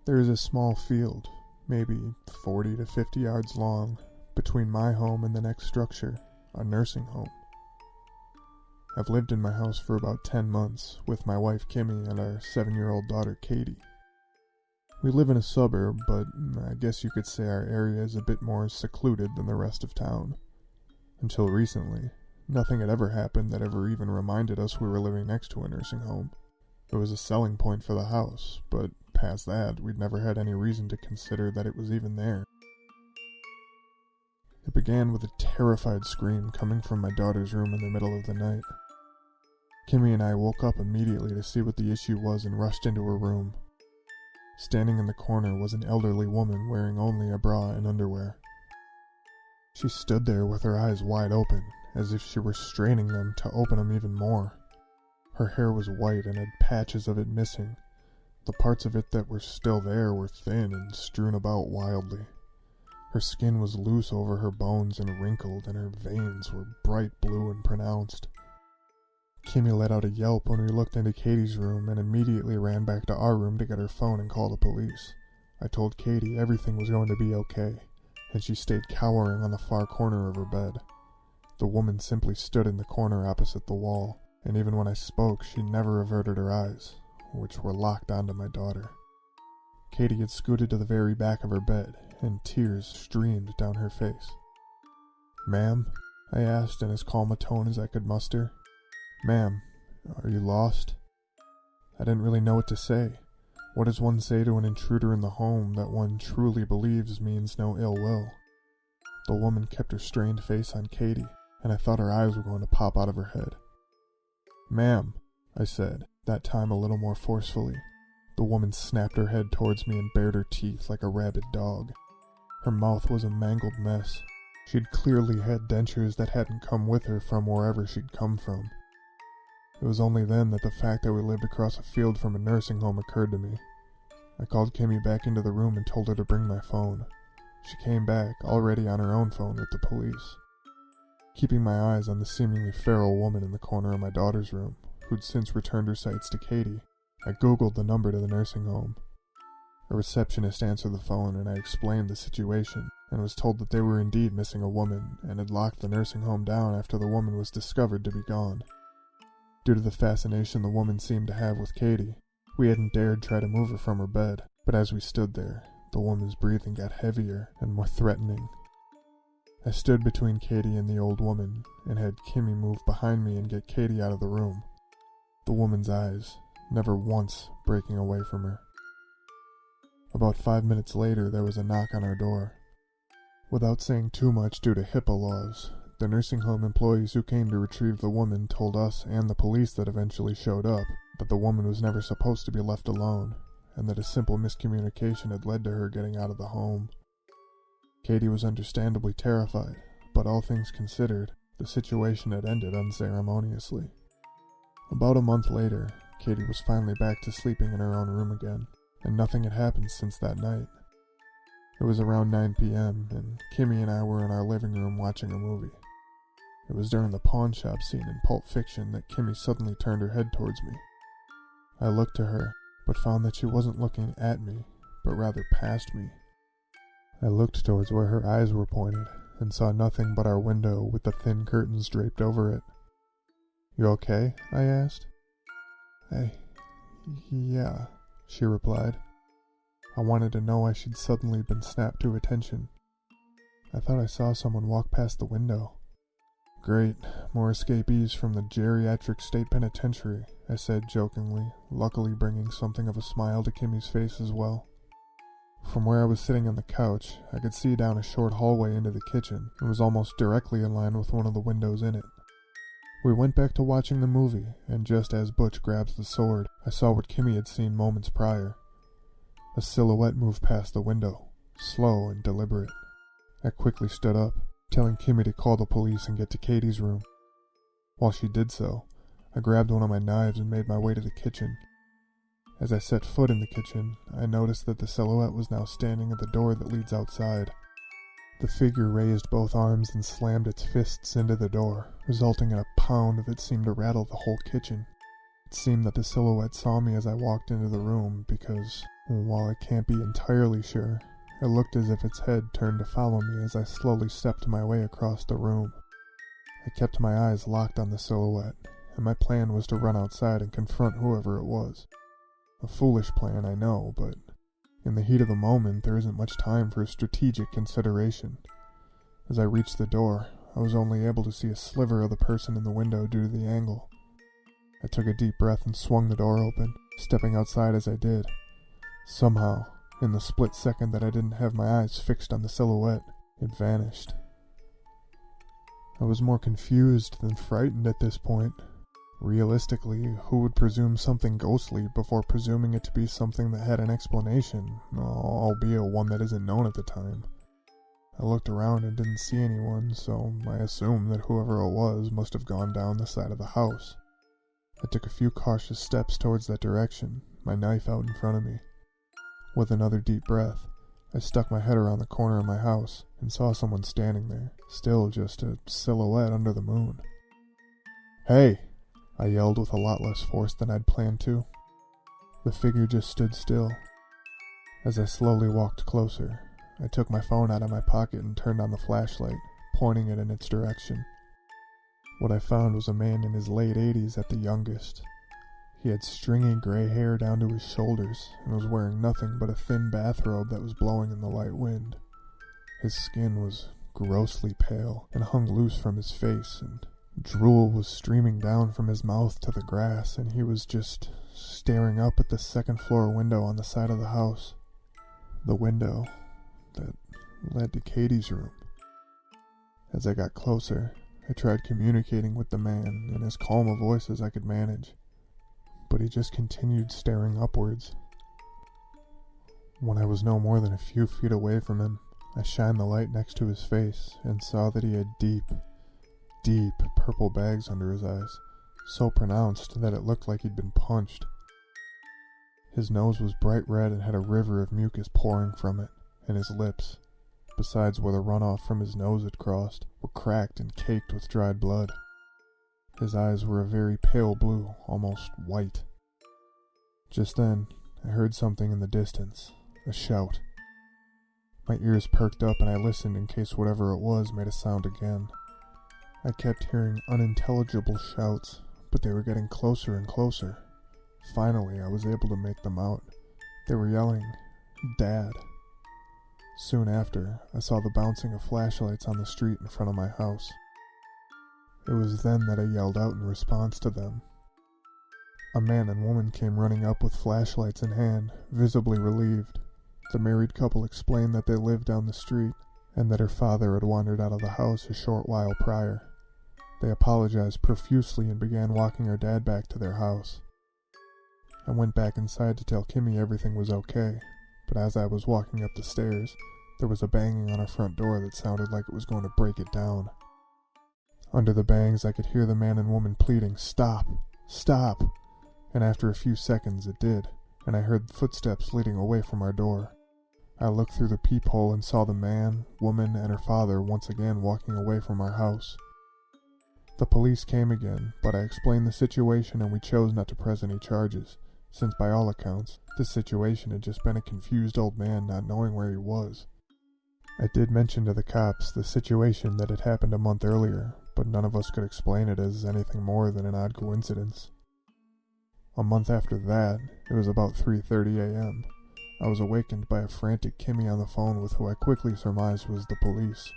There is a small field, maybe 40 to 50 yards long, between my home and the next structure, a nursing home. I've lived in my house for about 10 months, with my wife Kimmy and our 7-year-old daughter Katie. We live in a suburb, but I guess you could say our area is a bit more secluded than the rest of town. Until recently, nothing had ever happened that ever even reminded us we were living next to a nursing home. It was a selling point for the house, but past that, we'd never had any reason to consider that it was even there. It began with a terrified scream coming from my daughter's room in the middle of the night. Kimmy and I woke up immediately to see what the issue was and rushed into her room. Standing in the corner was an elderly woman wearing only a bra and underwear. She stood there with her eyes wide open, as if she were straining them to open them even more. Her hair was white and had patches of it missing. The parts of it that were still there were thin and strewn about wildly. Her skin was loose over her bones and wrinkled, and her veins were bright blue and pronounced. Kimmy let out a yelp when we looked into Katie's room and immediately ran back to our room to get her phone and call the police. I told Katie everything was going to be okay, and she stayed cowering on the far corner of her bed. The woman simply stood in the corner opposite the wall, and even when I spoke, she never averted her eyes, which were locked onto my daughter. Katie had scooted to the very back of her bed, and tears streamed down her face. "Ma'am?" I asked in as calm a tone as I could muster. "Ma'am, are you lost?" I didn't really know what to say. What does one say to an intruder in the home that one truly believes means no ill will? The woman kept her strained face on Katie, and I thought her eyes were going to pop out of her head. "Ma'am," I said, that time a little more forcefully. The woman snapped her head towards me and bared her teeth like a rabid dog. Her mouth was a mangled mess. She'd clearly had dentures that hadn't come with her from wherever she'd come from. It was only then that the fact that we lived across a field from a nursing home occurred to me. I called Kimmy back into the room and told her to bring my phone. She came back, already on her own phone with the police. Keeping my eyes on the seemingly feral woman in the corner of my daughter's room, who'd since returned her sights to Katie, I Googled the number to the nursing home. A receptionist answered the phone, and I explained the situation, and was told that they were indeed missing a woman, and had locked the nursing home down after the woman was discovered to be gone. Due to the fascination the woman seemed to have with Katie, we hadn't dared try to move her from her bed, but as we stood there, the woman's breathing got heavier and more threatening. I stood between Katie and the old woman, and had Kimmy move behind me and get Katie out of the room. The woman's eyes, never once breaking away from her. About 5 minutes later, there was a knock on our door. Without saying too much due to HIPAA laws, the nursing home employees who came to retrieve the woman told us and the police that eventually showed up that the woman was never supposed to be left alone, and that a simple miscommunication had led to her getting out of the home. Katie was understandably terrified, but all things considered, the situation had ended unceremoniously. About a month later, Katie was finally back to sleeping in her own room again, and nothing had happened since that night. It was around 9 p.m., and Kimmy and I were in our living room watching a movie. It was during the pawn shop scene in Pulp Fiction that Kimmy suddenly turned her head towards me. I looked to her, but found that she wasn't looking at me, but rather past me. I looked towards where her eyes were pointed, and saw nothing but our window with the thin curtains draped over it. "You okay?" I asked. Yeah," she replied. I wanted to know why she'd suddenly been snapped to attention. "I thought I saw someone walk past the window." "Great, more escapees from the geriatric state penitentiary," I said jokingly, luckily bringing something of a smile to Kimmy's face as well. From where I was sitting on the couch, I could see down a short hallway into the kitchen, and was almost directly in line with one of the windows in it. We went back to watching the movie, and just as Butch grabs the sword, I saw what Kimmy had seen moments prior. A silhouette moved past the window, slow and deliberate. I quickly stood up, telling Kimmy to call the police and get to Katie's room. While she did so, I grabbed one of my knives and made my way to the kitchen. As I set foot in the kitchen, I noticed that the silhouette was now standing at the door that leads outside. The figure raised both arms and slammed its fists into the door, resulting in a pound that seemed to rattle the whole kitchen. It seemed that the silhouette saw me as I walked into the room because, While I can't be entirely sure, it looked as if its head turned to follow me as I slowly stepped my way across the room. I kept my eyes locked on the silhouette, and my plan was to run outside and confront whoever it was. A foolish plan, I know, but in the heat of the moment, there isn't much time for strategic consideration. As I reached the door, I was only able to see a sliver of the person in the window due to the angle. I took a deep breath and swung the door open, stepping outside as I did. Somehow, in the split second that I didn't have my eyes fixed on the silhouette, it vanished. I was more confused than frightened at this point. Realistically, who would presume something ghostly before presuming it to be something that had an explanation, albeit one that isn't known at the time? I looked around and didn't see anyone, so I assumed that whoever it was must have gone down the side of the house. I took a few cautious steps towards that direction, my knife out in front of me. With another deep breath, I stuck my head around the corner of my house and saw someone standing there, still just a silhouette under the moon. "Hey!" I yelled with a lot less force than I'd planned to. The figure just stood still. As I slowly walked closer, I took my phone out of my pocket and turned on the flashlight, pointing it in its direction. What I found was a man in his late 80s at the youngest. He had stringy gray hair down to his shoulders and was wearing nothing but a thin bathrobe that was blowing in the light wind. His skin was grossly pale and hung loose from his face, and drool was streaming down from his mouth to the grass, and he was just staring up at the second-floor window on the side of the house. The window that led to Katie's room. As I got closer, I tried communicating with the man in as calm a voice as I could manage, but he just continued staring upwards. When I was no more than a few feet away from him, I shined the light next to his face and saw that he had deep purple bags under his eyes, so pronounced that it looked like he'd been punched. His nose was bright red and had a river of mucus pouring from it, and his lips, besides where the runoff from his nose had crossed, were cracked and caked with dried blood. His eyes were a very pale blue, almost white. Just then, I heard something in the distance, a shout. My ears perked up and I listened in case whatever it was made a sound again. I kept hearing unintelligible shouts, but they were getting closer and closer. Finally, I was able to make them out. They were yelling, "Dad." Soon after, I saw the bouncing of flashlights on the street in front of my house. It was then that I yelled out in response to them. A man and woman came running up with flashlights in hand, visibly relieved. The married couple explained that they lived down the street, and that her father had wandered out of the house a short while prior. They apologized profusely and began walking our dad back to their house. I went back inside to tell Kimmy everything was okay, but as I was walking up the stairs, there was a banging on our front door that sounded like it was going to break it down. Under the bangs, I could hear the man and woman pleading, "Stop! Stop!" And after a few seconds it did, and I heard footsteps leading away from our door. I looked through the peephole and saw the man, woman, and her father once again walking away from our house. The police came again, but I explained the situation and we chose not to press any charges, since by all accounts, this situation had just been a confused old man not knowing where he was. I did mention to the cops the situation that had happened a month earlier, but none of us could explain it as anything more than an odd coincidence. A month after that, it was about 3:30 a.m. I was awakened by a frantic Kimmy on the phone with who I quickly surmised was the police.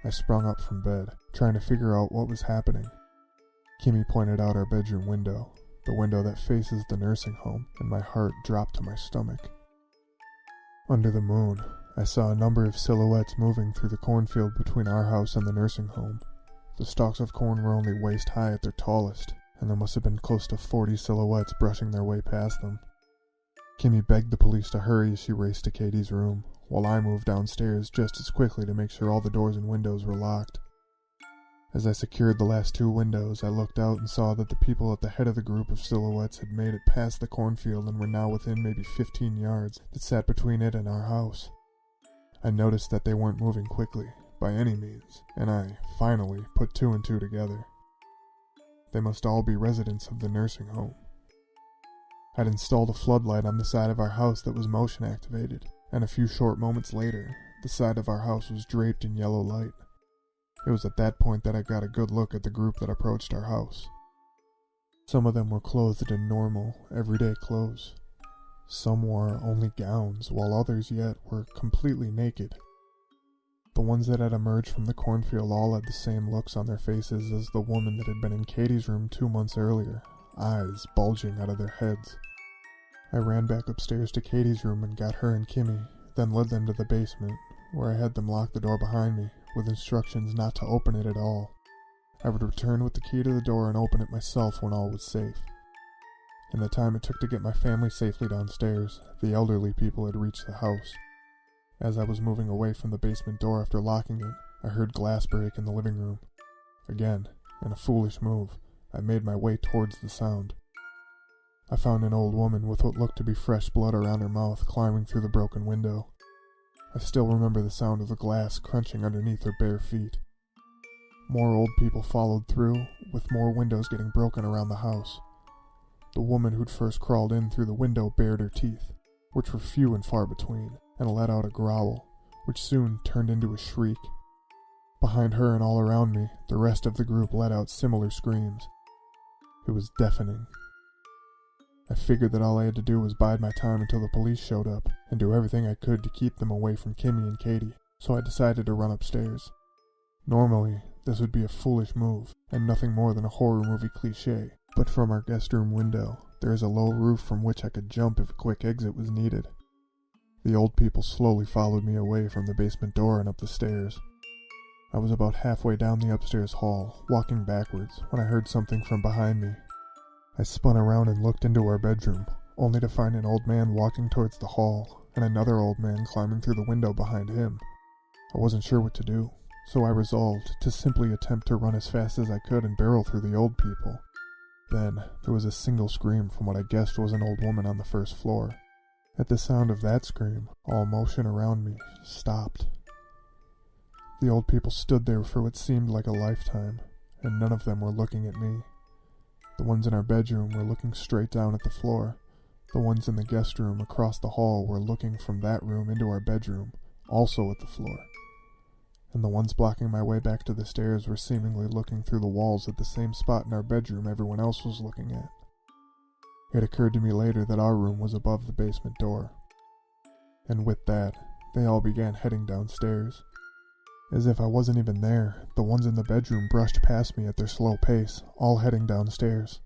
I sprung up from bed, trying to figure out what was happening. Kimmy pointed out our bedroom window, the window that faces the nursing home, and my heart dropped to my stomach. Under the moon, I saw a number of silhouettes moving through the cornfield between our house and the nursing home. The stalks of corn were only waist high at their tallest, and there must have been close to 40 silhouettes brushing their way past them. Kimmy begged the police to hurry as she raced to Katie's room, while I moved downstairs just as quickly to make sure all the doors and windows were locked. As I secured the last 2 windows, I looked out and saw that the people at the head of the group of silhouettes had made it past the cornfield and were now within maybe 15 yards that sat between it and our house. I noticed that they weren't moving quickly, by any means, and I, finally, put 2 and 2 together. They must all be residents of the nursing home. I'd installed a floodlight on the side of our house that was motion activated, and a few short moments later, the side of our house was draped in yellow light. It was at that point that I got a good look at the group that approached our house. Some of them were clothed in normal, everyday clothes. Some wore only gowns, while others yet were completely naked. The ones that had emerged from the cornfield all had the same looks on their faces as the woman that had been in Katie's room 2 months earlier, eyes bulging out of their heads. I ran back upstairs to Katie's room and got her and Kimmy, then led them to the basement, where I had them lock the door behind me, with instructions not to open it at all. I would return with the key to the door and open it myself when all was safe. In the time it took to get my family safely downstairs, the elderly people had reached the house. As I was moving away from the basement door after locking it, I heard glass break in the living room. Again, in a foolish move, I made my way towards the sound. I found an old woman with what looked to be fresh blood around her mouth climbing through the broken window. I still remember the sound of the glass crunching underneath her bare feet. More old people followed through, with more windows getting broken around the house. The woman who'd first crawled in through the window bared her teeth, which were few and far between, and let out a growl, which soon turned into a shriek. Behind her and all around me, the rest of the group let out similar screams. It was deafening. I figured that all I had to do was bide my time until the police showed up, and do everything I could to keep them away from Kimmy and Katie, so I decided to run upstairs. Normally, this would be a foolish move, and nothing more than a horror movie cliché, but from our guest room window, there is a low roof from which I could jump if a quick exit was needed. The old people slowly followed me away from the basement door and up the stairs. I was about halfway down the upstairs hall, walking backwards, when I heard something from behind me. I spun around and looked into our bedroom, only to find an old man walking towards the hall, and another old man climbing through the window behind him. I wasn't sure what to do, so I resolved to simply attempt to run as fast as I could and barrel through the old people. Then, there was a single scream from what I guessed was an old woman on the first floor. At the sound of that scream, all motion around me stopped. The old people stood there for what seemed like a lifetime, and none of them were looking at me. The ones in our bedroom were looking straight down at the floor. The ones in the guest room across the hall were looking from that room into our bedroom, also at the floor. And the ones blocking my way back to the stairs were seemingly looking through the walls at the same spot in our bedroom everyone else was looking at. It occurred to me later that our room was above the basement door. And with that, they all began heading downstairs. As if I wasn't even there, the ones in the bedroom brushed past me at their slow pace, all heading downstairs.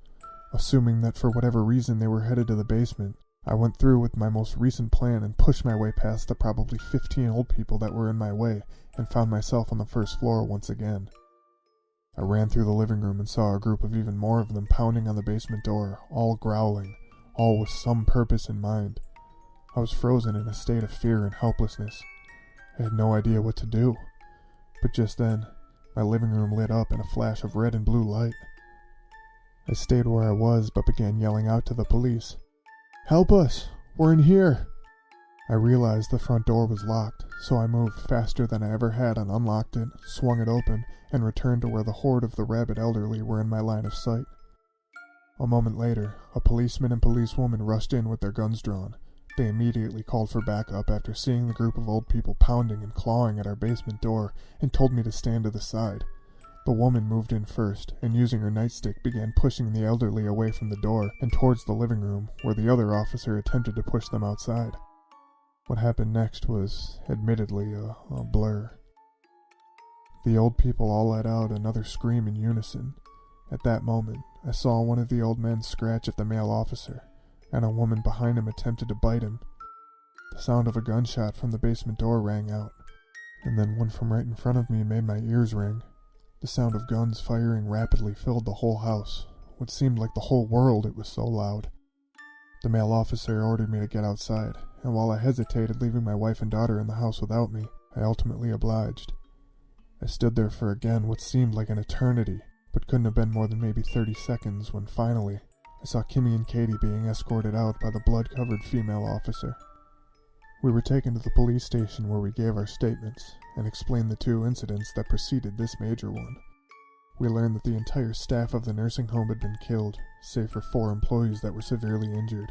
Assuming that for whatever reason they were headed to the basement, I went through with my most recent plan and pushed my way past the probably 15 old people that were in my way and found myself on the first floor once again. I ran through the living room and saw a group of even more of them pounding on the basement door, all growling, all with some purpose in mind. I was frozen in a state of fear and helplessness. I had no idea what to do. But just then, my living room lit up in a flash of red and blue light. I stayed where I was but began yelling out to the police. "Help us! We're in here!" I realized the front door was locked, so I moved faster than I ever had and unlocked it, swung it open, and returned to where the horde of the rabid elderly were in my line of sight. A moment later, a policeman and policewoman rushed in with their guns drawn. They immediately called for backup after seeing the group of old people pounding and clawing at our basement door and told me to stand to the side. The woman moved in first and using her nightstick began pushing the elderly away from the door and towards the living room where the other officer attempted to push them outside. What happened next was, admittedly, a blur. The old people all let out another scream in unison. At that moment, I saw one of the old men scratch at the male officer, and a woman behind him attempted to bite him. The sound of a gunshot from the basement door rang out, and then one from right in front of me made my ears ring. The sound of guns firing rapidly filled the whole house, what seemed like the whole world, it was so loud. The male officer ordered me to get outside, and while I hesitated leaving my wife and daughter in the house without me, I ultimately obliged. I stood there for again what seemed like an eternity, but couldn't have been more than maybe 30 seconds when finally, I saw Kimmy and Katie being escorted out by the blood-covered female officer. We were taken to the police station where we gave our statements and explained the two incidents that preceded this major one. we learned that the entire staff of the nursing home had been killed, save for 4 employees that were severely injured.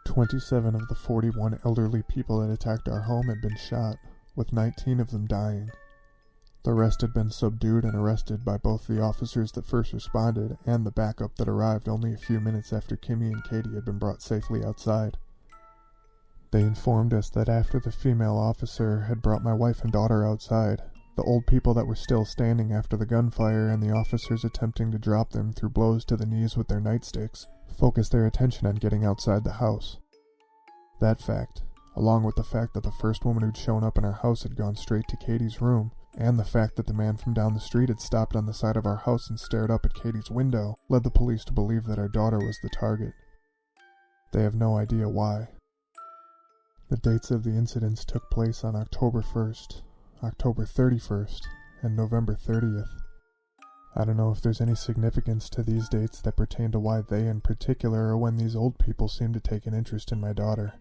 27 of the 41 elderly people that attacked our home had been shot, with 19 of them dying. The rest had been subdued and arrested by both the officers that first responded and the backup that arrived only a few minutes after Kimmy and Katie had been brought safely outside. They informed us that after the female officer had brought my wife and daughter outside, the old people that were still standing after the gunfire and the officers attempting to drop them through blows to the knees with their nightsticks focused their attention on getting outside the house. That fact, along with the fact that the first woman who'd shown up in our house had gone straight to Katie's room, and the fact that the man from down the street had stopped on the side of our house and stared up at Katie's window, led the police to believe that our daughter was the target. They have no idea why. The dates of the incidents took place on October 1st, October 31st, and November 30th. I don't know if there's any significance to these dates that pertain to why they in particular or when these old people seem to take an interest in my daughter.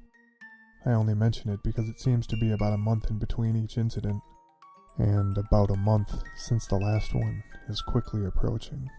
I only mention it because it seems to be about a month in between each incident, and about a month since the last one is quickly approaching.